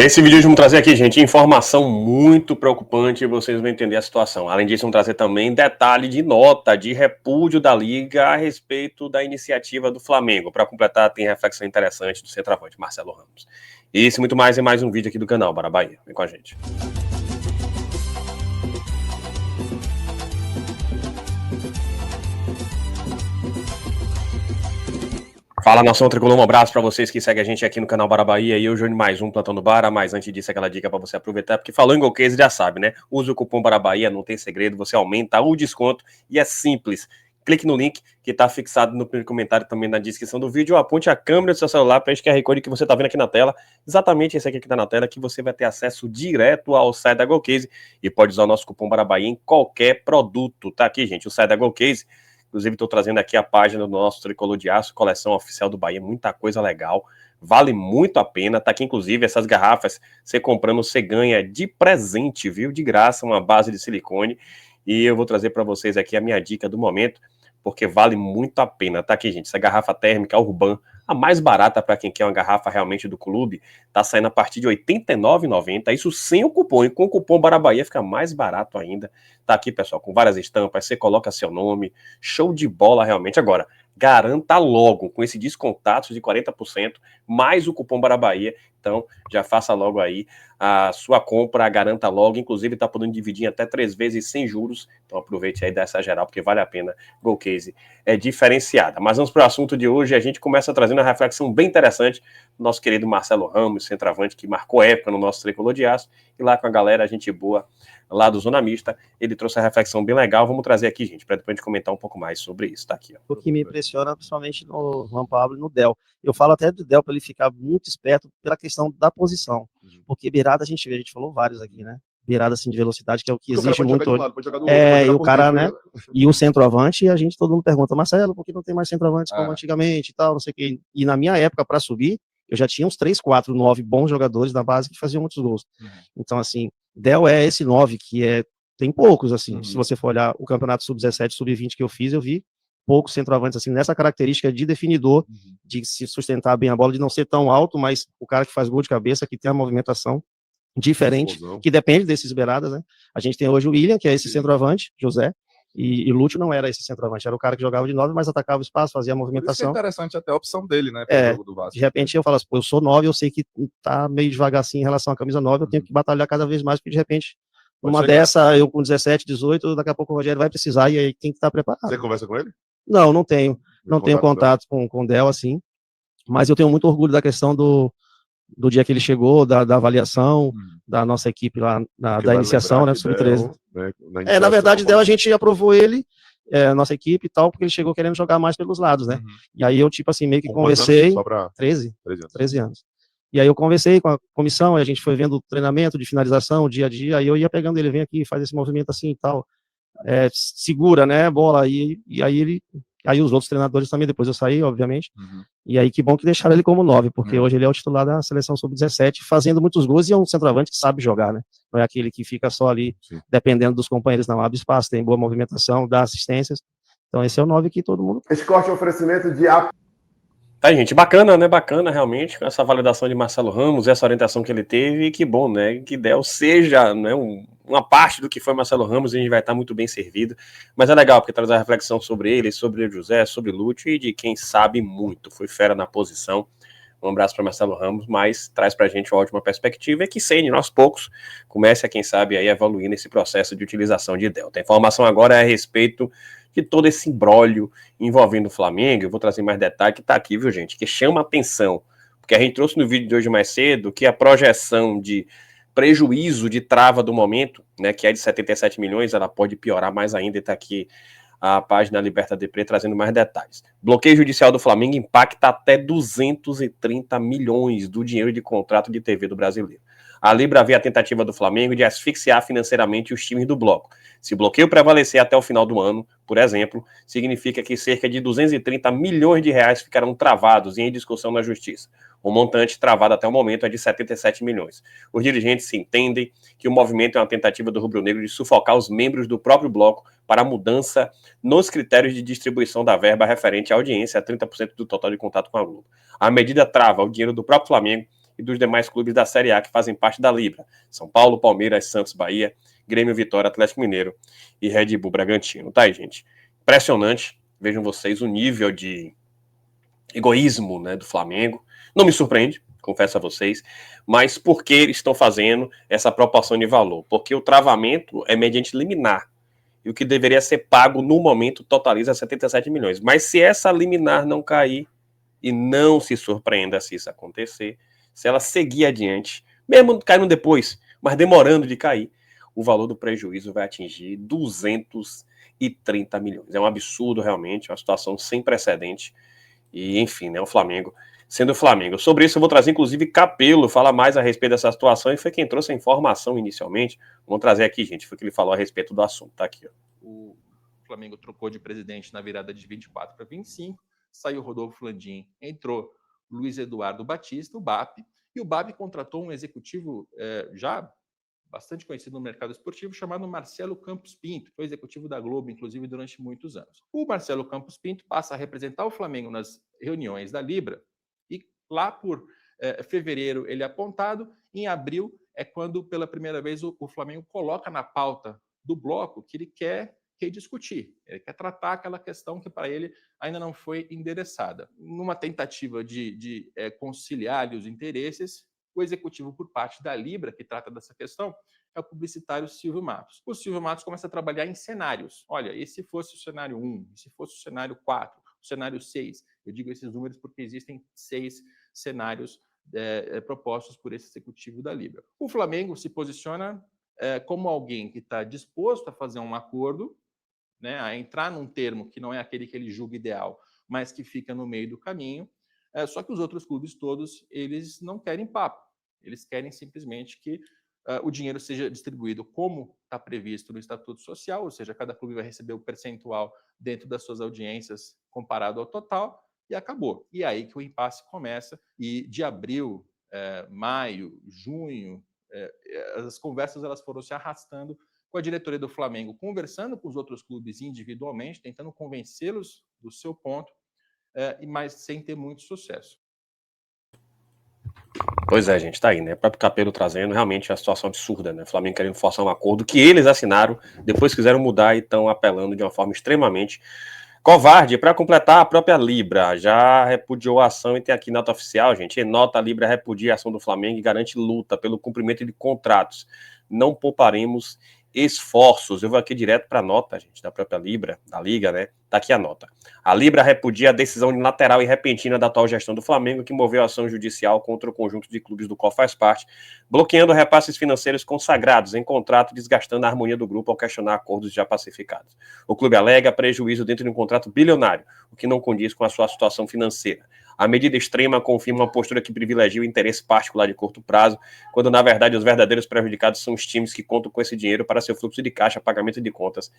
Nesse vídeo vamos trazer aqui, gente, informação muito preocupante e vocês vão entender a situação. Além disso, vamos trazer também detalhe de nota de repúdio da Liga a respeito da iniciativa do Flamengo. Para completar, tem reflexão interessante do centroavante Marcelo Ramos. Isso e muito mais em mais um vídeo aqui do canal Bora Bahia. Vem com a gente. Fala, nação tricolor, um abraço para vocês que seguem a gente aqui no canal Bora Bahia e hoje mais um Plantão do Bara, mas antes disso aquela dica para você aproveitar, porque falou em Golcase já sabe, né? Use o cupom Bora Bahia, não tem segredo, você aumenta o desconto e é simples. Clique no link que está fixado no primeiro comentário também na descrição do vídeo, aponte a câmera do seu celular para esse QR Code que você está vendo aqui na tela, exatamente esse aqui que está na tela, que você vai ter acesso direto ao site da Golcase e pode usar o nosso cupom Bora Bahia em qualquer produto, tá aqui, gente, o site da Golcase. Inclusive, estou trazendo aqui a página do nosso Tricolor de Aço, coleção oficial do Bahia, muita coisa legal, vale muito a pena, tá aqui inclusive essas garrafas, você comprando, você ganha de presente, viu, de graça, uma base de silicone, e eu vou trazer para vocês aqui a minha dica do momento, porque vale muito a pena, tá aqui, gente, essa garrafa térmica Urban, a mais barata para quem quer uma garrafa realmente do clube, tá saindo a partir de R$ 89,90, isso sem o cupom, e com o cupom Bora Bahia fica mais barato ainda. Tá aqui, pessoal, com várias estampas, você coloca seu nome, show de bola realmente. Agora, garanta logo com esse descontato de 40%, mais o cupom Bora Bahia. Então, já faça logo aí a sua compra, garanta logo. Inclusive, tá podendo dividir em até 3 vezes sem juros. Então, aproveite aí dessa geral, porque vale a pena. Golcase é diferenciada. Mas vamos para o assunto de hoje. A gente começa trazendo uma reflexão bem interessante do nosso querido Marcelo Ramos, centroavante, que marcou época no nosso Tricolor de Aço. E lá com a galera, a gente boa lá do Zona Mista, ele trouxe a reflexão bem legal, vamos trazer aqui, gente, para depois a gente comentar um pouco mais sobre isso, tá aqui, ó. O que me impressiona, principalmente no Juan Pablo e no Del. Eu falo até do Del para ele ficar muito esperto pela questão da posição, porque beirada a gente falou vários aqui, né? Beirada assim de velocidade, que é o que exige muito hoje. E o cara, né? E o centroavante, a gente, todo mundo pergunta, Marcelo, por que não tem mais centroavantes como antigamente e tal, não sei o quê. E na minha época, para subir, eu já tinha uns 3, 4, 9 bons jogadores da base que faziam muitos gols. Então, assim, Del é esse 9 que tem poucos, assim, se você for olhar o campeonato sub-17, sub-20 que eu fiz, eu vi poucos centroavantes, assim, nessa característica de definidor, de se sustentar bem a bola, de não ser tão alto, mas o cara que faz gol de cabeça, que tem a movimentação diferente, que depende desses beiradas, né? A gente tem hoje o William, que é esse centroavante, José, e Lúcio não era esse centroavante, era o cara que jogava de 9, mas atacava o espaço, fazia a movimentação. Isso é interessante até a opção dele, né, pro jogo do Vasco. De repente eu falo assim, pô, eu sou 9, eu sei que tá meio devagar assim em relação à camisa 9, eu tenho que batalhar cada vez mais, porque de repente uma dessa, eu com 17, 18, daqui a pouco o Rogério vai precisar e aí tem que estar preparado. Você conversa com ele? Não tenho contato com o Del, assim, mas eu tenho muito orgulho da questão do dia que ele chegou, da avaliação, da nossa equipe lá, da iniciação, né, sub-13. Na verdade, Del, a gente aprovou ele, nossa equipe e tal, porque ele chegou querendo jogar mais pelos lados, né, e aí eu, tipo assim, meio que conversei, 13 anos. E aí eu conversei com a comissão, e a gente foi vendo o treinamento de finalização, dia a dia, aí eu ia pegando ele, vem aqui, faz esse movimento assim e tal, segura, né, bola, e aí os outros treinadores também, depois eu saí, obviamente, e aí que bom que deixaram ele como 9, porque hoje ele é o titular da seleção sub-17, fazendo muitos gols e é um centroavante que sabe jogar, né, não é aquele que fica só ali, dependendo dos companheiros, não abre espaço, tem boa movimentação, dá assistências, então esse é o 9 que todo mundo... Esse corte é um oferecimento de... Tá, gente, bacana, né? Bacana, realmente, com essa validação de Marcelo Ramos, essa orientação que ele teve, e que bom, né? Que Del seja, né, uma parte do que foi Marcelo Ramos, e a gente vai estar muito bem servido. Mas é legal, porque traz a reflexão sobre ele, sobre o José, sobre o Lúcio, e de quem sabe muito. Foi fera na posição. Um abraço para Marcelo Ramos, mas traz para a gente uma ótima perspectiva, e que Ceni, aos poucos, comece a, quem sabe, aí evoluir nesse processo de utilização de Del. A informação agora é a respeito de todo esse imbróglio envolvendo o Flamengo. Eu vou trazer mais detalhe que está aqui, viu, gente, que chama atenção, porque a gente trouxe no vídeo de hoje mais cedo que a projeção de prejuízo de trava do momento, né, que é de 77 milhões, ela pode piorar mais ainda, e está aqui a página Liberta Depre trazendo mais detalhes. Bloqueio judicial do Flamengo impacta até 230 milhões do dinheiro de contrato de TV do brasileiro. A Libra vê a tentativa do Flamengo de asfixiar financeiramente os times do bloco. Se o bloqueio prevalecer até o final do ano, por exemplo, significa que cerca de 230 milhões de reais ficarão travados e em discussão na justiça. O montante travado até o momento é de 77 milhões. Os dirigentes se entendem que o movimento é uma tentativa do rubro-negro de sufocar os membros do próprio bloco para a mudança nos critérios de distribuição da verba referente à audiência a 30% do total de contato com a Globo. A medida trava o dinheiro do próprio Flamengo e dos demais clubes da Série A que fazem parte da Libra. São Paulo, Palmeiras, Santos, Bahia, Grêmio, Vitória, Atlético Mineiro e Red Bull Bragantino. Tá aí, gente. Impressionante. Vejam vocês o nível de egoísmo, né, do Flamengo. Não me surpreende, confesso a vocês, mas por que eles estão fazendo essa proporção de valor? Porque o travamento é mediante liminar, e o que deveria ser pago no momento totaliza 77 milhões. Mas se essa liminar não cair, e não se surpreenda se isso acontecer, se ela seguir adiante, mesmo caindo depois, mas demorando de cair, o valor do prejuízo vai atingir 230 milhões. É um absurdo realmente, uma situação sem precedente. E, enfim, né, o Flamengo sendo o Flamengo. Sobre isso eu vou trazer, inclusive, Capelo, fala mais a respeito dessa situação, e foi quem trouxe a informação inicialmente. Vamos trazer aqui, gente, foi que ele falou a respeito do assunto. Tá aqui, ó. O Flamengo trocou de presidente na virada de 24 para 25, saiu Rodolfo Landim, entrou Luiz Eduardo Batista, o BAP, e o BAP contratou um executivo já bastante conhecido no mercado esportivo, chamado Marcelo Campos Pinto, que foi executivo da Globo, inclusive, durante muitos anos. O Marcelo Campos Pinto passa a representar o Flamengo nas reuniões da Libra, e lá por fevereiro ele é apontado, em abril é quando, pela primeira vez, o Flamengo coloca na pauta do bloco que ele quer rediscutir, ele quer tratar aquela questão que para ele ainda não foi endereçada. Numa tentativa de conciliar ali os interesses, o executivo por parte da Libra, que trata dessa questão, é o publicitário Silvio Matos. O Silvio Matos começa a trabalhar em cenários. Olha, e se fosse o cenário 1, e se fosse o cenário 4, o cenário 6? Eu digo esses números porque existem 6 cenários propostos por esse executivo da Libra. O Flamengo se posiciona como alguém que está disposto a fazer um acordo, né, a entrar num termo que não é aquele que ele julga ideal, mas que fica no meio do caminho. Só que os outros clubes todos, eles não querem papo. Eles querem simplesmente que o dinheiro seja distribuído como está previsto no Estatuto Social, ou seja, cada clube vai receber o percentual dentro das suas audiências comparado ao total, e acabou. E é aí que o impasse começa, e de abril, maio, junho, as conversas elas foram se arrastando com a diretoria do Flamengo, conversando com os outros clubes individualmente, tentando convencê-los do seu ponto, mas sem ter muito sucesso. Pois é, gente, tá aí, né? O próprio Capelo trazendo realmente a situação absurda, né? O Flamengo querendo forçar um acordo que eles assinaram, depois quiseram mudar e estão apelando de uma forma extremamente covarde. Para completar, a própria Libra já repudiou a ação, e tem aqui nota oficial, gente. Em nota, a Libra repudia a ação do Flamengo e garante luta pelo cumprimento de contratos. Não pouparemos esforços. Eu vou aqui direto para a nota, gente, da própria Libra, da Liga, né? Tá aqui a nota. A Libra repudia a decisão unilateral e repentina da atual gestão do Flamengo, que moveu a ação judicial contra o conjunto de clubes do qual faz parte, bloqueando repasses financeiros consagrados em contrato e desgastando a harmonia do grupo ao questionar acordos já pacificados. O clube alega prejuízo dentro de um contrato bilionário, o que não condiz com a sua situação financeira. A medida extrema confirma uma postura que privilegia o interesse particular de curto prazo, quando, na verdade, os verdadeiros prejudicados são os times que contam com esse dinheiro para seu fluxo de caixa, pagamento de contas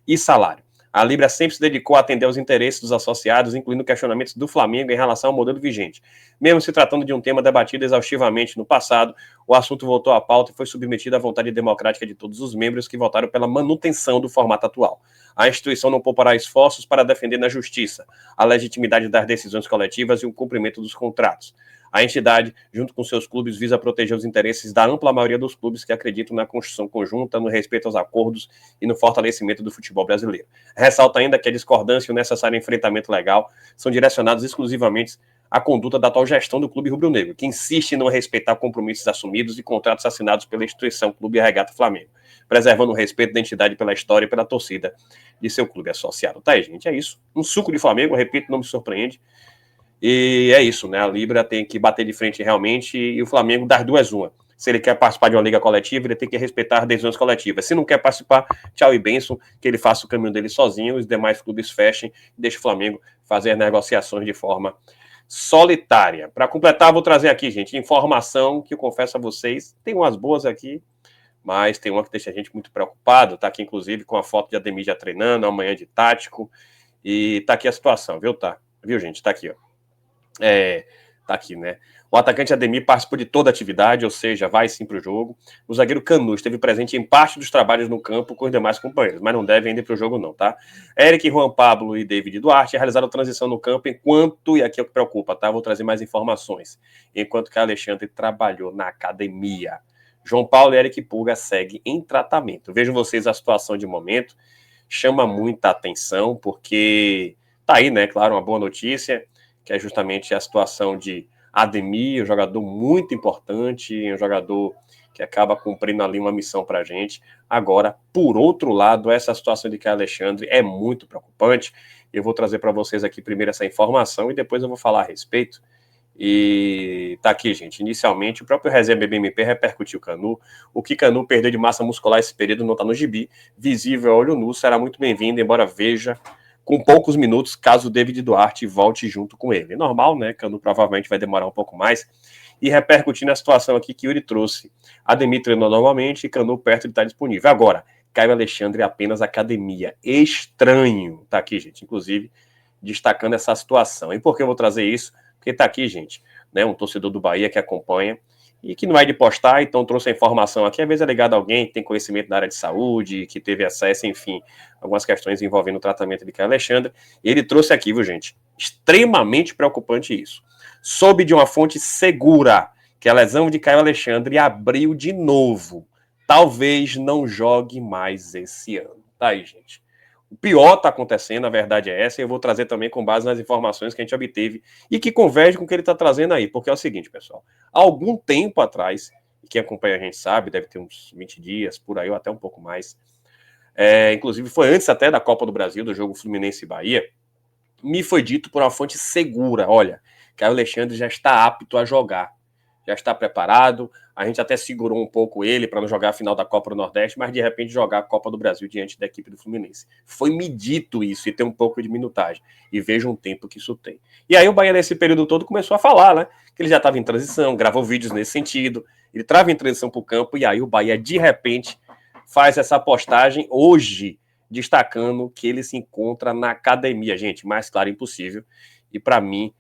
e salário. A Libra sempre se dedicou a atender aos interesses dos associados, incluindo questionamentos do Flamengo em relação ao modelo vigente. Mesmo se tratando de um tema debatido exaustivamente no passado, o assunto voltou à pauta e foi submetido à vontade democrática de todos os membros que votaram pela manutenção do formato atual. A instituição não poupará esforços para defender na justiça a legitimidade das decisões coletivas e o cumprimento dos contratos. A entidade, junto com seus clubes, visa proteger os interesses da ampla maioria dos clubes que acreditam na construção conjunta, no respeito aos acordos e no fortalecimento do futebol brasileiro. Ressalta ainda que a discordância e o necessário enfrentamento legal são direcionados exclusivamente à conduta da atual gestão do Clube Rubro-Negro, que insiste em não respeitar compromissos assumidos e contratos assinados pela instituição Clube Regata Flamengo, preservando o respeito da entidade pela história e pela torcida de seu clube associado. Tá aí, gente, é isso. Um suco de Flamengo, repito, não me surpreende. E é isso, né? A Libra tem que bater de frente realmente, e o Flamengo das duas uma. Se ele quer participar de uma liga coletiva, ele tem que respeitar as decisões coletivas. Se não quer participar, tchau e benção, que ele faça o caminho dele sozinho, os demais clubes fechem e deixe o Flamengo fazer as negociações de forma solitária. Para completar, vou trazer aqui, gente, informação que eu confesso a vocês, tem umas boas aqui, mas tem uma que deixa a gente muito preocupado. Tá aqui, inclusive, com a foto de Ademir já treinando, amanhã de tático, e tá aqui a situação, viu, gente? Tá aqui, ó. Tá aqui, né? O atacante Ademir participou de toda a atividade, ou seja, vai sim para o jogo. O zagueiro Canu esteve presente em parte dos trabalhos no campo com os demais companheiros, mas não deve ainda ir para o jogo não, tá? Eric, Juan Pablo e David Duarte realizaram transição no campo enquanto, e aqui é o que preocupa, tá? Vou trazer mais informações. Enquanto que Alexandre trabalhou na academia. João Paulo e Eric Pulga seguem em tratamento. Vejam vocês a situação de momento, chama muita atenção, porque tá aí, né, claro, uma boa notícia, que é justamente a situação de Ademir, um jogador muito importante, um jogador que acaba cumprindo ali uma missão para a gente. Agora, por outro lado, essa situação de Caio Alexandre é muito preocupante. Eu vou trazer para vocês aqui primeiro essa informação e depois eu vou falar a respeito. E tá aqui, gente. Inicialmente, o próprio Resenha BBMP repercutiu Canu. O que Canu perdeu de massa muscular esse período não tá no gibi. Visível a olho nu, será muito bem-vindo, embora veja com poucos minutos, caso o David Duarte volte junto com ele. Normal, né? Canu provavelmente vai demorar um pouco mais. E repercutindo a situação aqui que Yuri trouxe. Ademir treinou normalmente e Canu perto de estar disponível. Agora, Caio Alexandre apenas academia. Estranho. Tá aqui, gente. Inclusive, destacando essa situação. E por que eu vou trazer isso? Porque tá aqui, gente, né? Um torcedor do Bahia que acompanha e que não é de postar, então trouxe a informação aqui, às vezes é ligado a alguém que tem conhecimento da área de saúde, que teve acesso, enfim, algumas questões envolvendo o tratamento de Caio Alexandre, e ele trouxe aqui, viu, gente, extremamente preocupante isso. Soube de uma fonte segura que a lesão de Caio Alexandre abriu de novo, talvez não jogue mais esse ano. Tá aí, gente. O pior está acontecendo, a verdade é essa, e eu vou trazer também com base nas informações que a gente obteve e que converge com o que ele está trazendo aí, porque é o seguinte, pessoal, há algum tempo atrás, e quem acompanha a gente sabe, deve ter uns 20 dias, por aí, ou até um pouco mais, inclusive foi antes até da Copa do Brasil, do jogo Fluminense e Bahia, me foi dito por uma fonte segura, olha, Caio Alexandre já está apto a jogar, já está preparado, a gente até segurou um pouco ele para não jogar a final da Copa do Nordeste, mas de repente jogar a Copa do Brasil diante da equipe do Fluminense. Foi me dito isso e tem um pouco de minutagem. E veja um tempo que isso tem. E aí o Bahia nesse período todo começou a falar, né? Que ele já estava em transição, gravou vídeos nesse sentido, ele estava em transição para o campo e aí o Bahia de repente faz essa postagem hoje, destacando que ele se encontra na academia. Gente, mais claro impossível. E para mim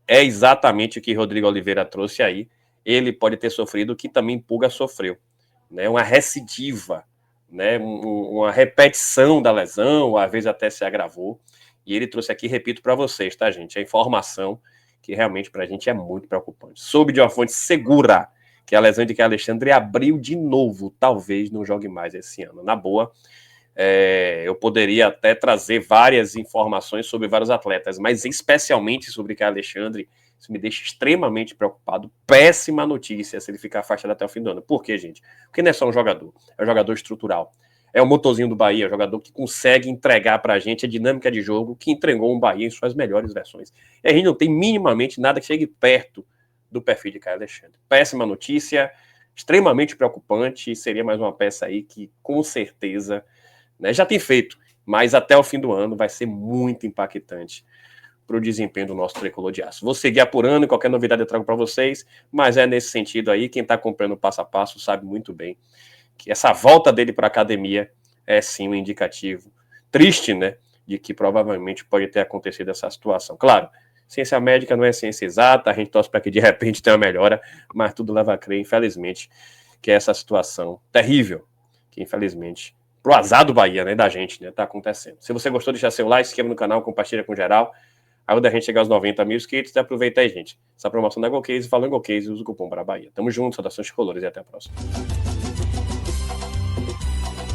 é exatamente o que Rodrigo Oliveira trouxe aí. Ele pode ter sofrido o que também Pulga sofreu, né? Uma recidiva, né? Uma repetição da lesão, às vezes até se agravou. E ele trouxe aqui, repito para vocês, tá, gente? A informação que realmente para a gente é muito preocupante. Soube de uma fonte segura que a lesão de Caio Alexandre abriu de novo, talvez não jogue mais esse ano. Na boa, eu poderia até trazer várias informações sobre vários atletas, mas especialmente sobre Caio Alexandre. Isso me deixa extremamente preocupado. Péssima notícia se ele ficar afastado até o fim do ano. Por quê, gente? Porque não é só um jogador. É um jogador estrutural. É o motorzinho do Bahia. É um jogador que consegue entregar pra gente a dinâmica de jogo que entregou um Bahia em suas melhores versões. E a gente não tem minimamente nada que chegue perto do perfil de Caio Alexandre. Péssima notícia. Extremamente preocupante. E seria mais uma peça aí que, com certeza, né, já tem feito. Mas até o fim do ano vai ser muito impactante para o desempenho do nosso tricolor de aço. Vou seguir apurando e qualquer novidade eu trago para vocês, mas é nesse sentido aí, quem está acompanhando o passo a passo sabe muito bem que essa volta dele para a academia é sim um indicativo triste, né, de que provavelmente pode ter acontecido essa situação. Claro, ciência médica não é ciência exata, a gente torce para que de repente tenha uma melhora, mas tudo leva a crer, infelizmente, que é essa situação terrível, que infelizmente, pro azar do Bahia, né, da gente, né, tá acontecendo. Se você gostou, deixa seu like, se inscreva no canal, compartilha com geral. Ajuda a gente a chegar aos 90 mil inscritos e aproveita aí, gente. Essa promoção da GoCase, falando em GoCase, usa o cupom para Bahia. Tamo junto, saudações tricolores e até a próxima.